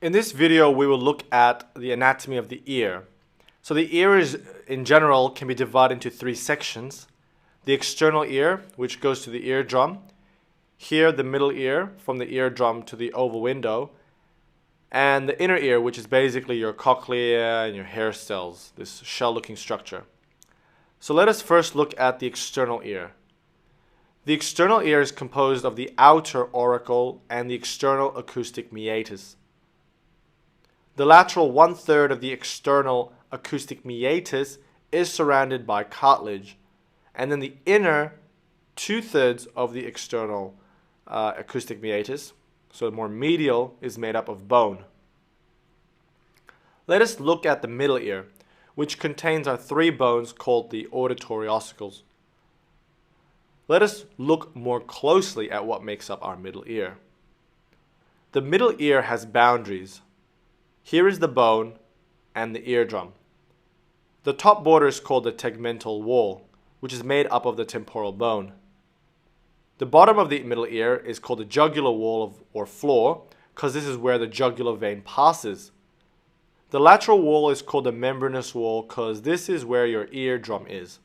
In this video, we will look at the anatomy of the ear. So the ear in general can be divided into three sections. The external ear, which goes to the eardrum. Here, the middle ear, from the eardrum to the oval window. And the inner ear, which is basically your cochlea and your hair cells, this shell-looking structure. So let us first look at the external ear. The external ear is composed of the outer auricle and the external acoustic meatus. The lateral 1/3 of the external acoustic meatus is surrounded by cartilage, and then the inner 2/3 of the external acoustic meatus, so more medial, is made up of bone. Let us look at the middle ear, which contains our three bones called the auditory ossicles. Let us look more closely at what makes up our middle ear. The middle ear has boundaries. Here is the bone and the eardrum. The top border is called the tegmental wall, which is made up of the temporal bone. The bottom of the middle ear is called the jugular wall or floor, because this is where the jugular vein passes. The lateral wall is called the membranous wall, because this is where your eardrum is.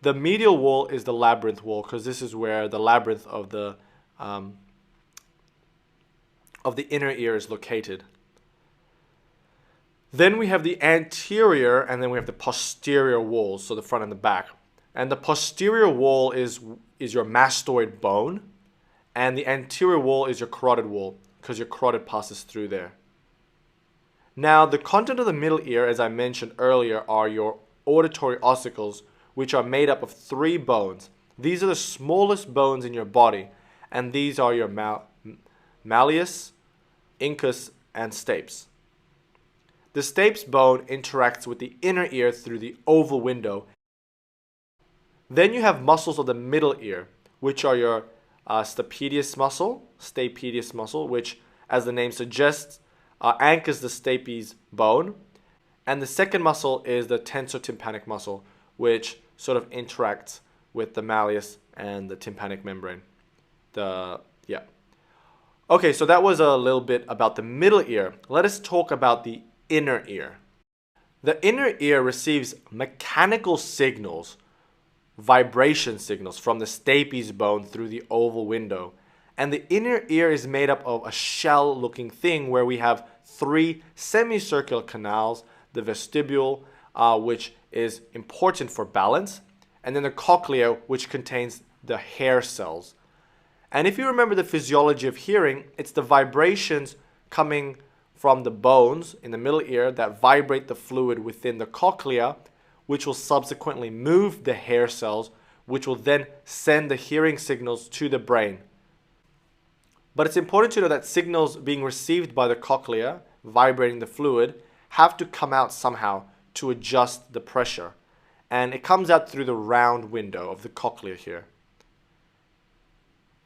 The medial wall is the labyrinth wall, because this is where the labyrinth of the inner ear is located. Then we have the anterior, and then we have the posterior walls, so the front and the back. And the posterior wall is your mastoid bone, and the anterior wall is your carotid wall, because your carotid passes through there. Now, the content of the middle ear, as I mentioned earlier, are your auditory ossicles, which are made up of three bones. These are the smallest bones in your body, and these are your malleus, incus, and stapes. The stapes bone interacts with the inner ear through the oval window. Then you have muscles of the middle ear, which are your stapedius muscle, which, as the name suggests, anchors the stapes bone. And the second muscle is the tensor tympanic muscle, which sort of interacts with the malleus and the tympanic membrane. Okay, so that was a little bit about the middle ear. Let us talk about the inner ear. The inner ear receives mechanical signals, vibration signals from the stapes bone through the oval window. And the inner ear is made up of a shell-looking thing where we have three semicircular canals, the vestibule, which is important for balance, and then the cochlea, which contains the hair cells. And if you remember the physiology of hearing, it's the vibrations coming from the bones in the middle ear that vibrate the fluid within the cochlea, which will subsequently move the hair cells, which will then send the hearing signals to the brain. But it's important to know that signals being received by the cochlea, vibrating the fluid, have to come out somehow to adjust the pressure. And it comes out through the round window of the cochlea here.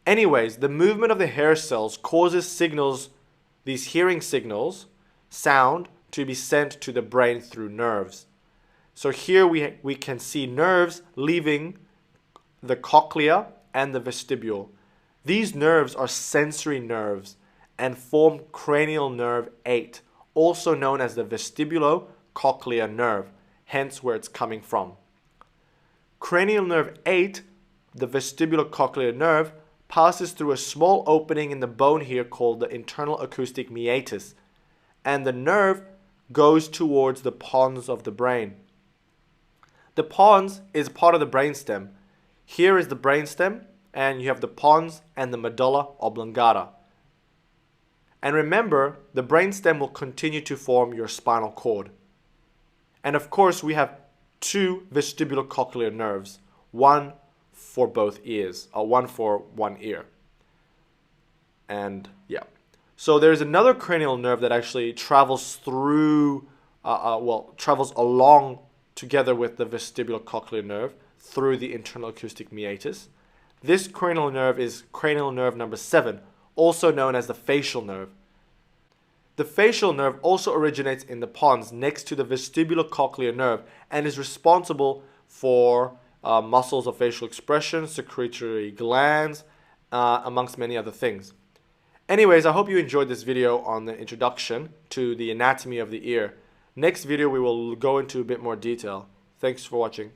Anyways, the movement of the hair cells causes signals, these hearing signals, sound, to be sent to the brain through nerves. So here we can see nerves leaving the cochlea and the vestibule. These nerves are sensory nerves and form cranial nerve 8, also known as the vestibulocochlear nerve, hence where it's coming from. Cranial nerve 8, the vestibulocochlear nerve, passes through a small opening in the bone here called the internal acoustic meatus, and the nerve goes towards the pons of the brain. The pons is part of the brainstem. Here is the brainstem, and you have the pons and the medulla oblongata. And remember, the brainstem will continue to form your spinal cord. And of course, we have two vestibulocochlear nerves, one for both ears, one for one ear. And yeah. So there's another cranial nerve that actually travels through, travels along together with the vestibulocochlear nerve through the internal acoustic meatus. This cranial nerve is cranial nerve number 7, also known as the facial nerve. The facial nerve also originates in the pons next to the vestibulocochlear nerve and is responsible for muscles of facial expression, secretory glands, amongst many other things. Anyways, I hope you enjoyed this video on the introduction to the anatomy of the ear. Next video we will go into a bit more detail. Thanks for watching.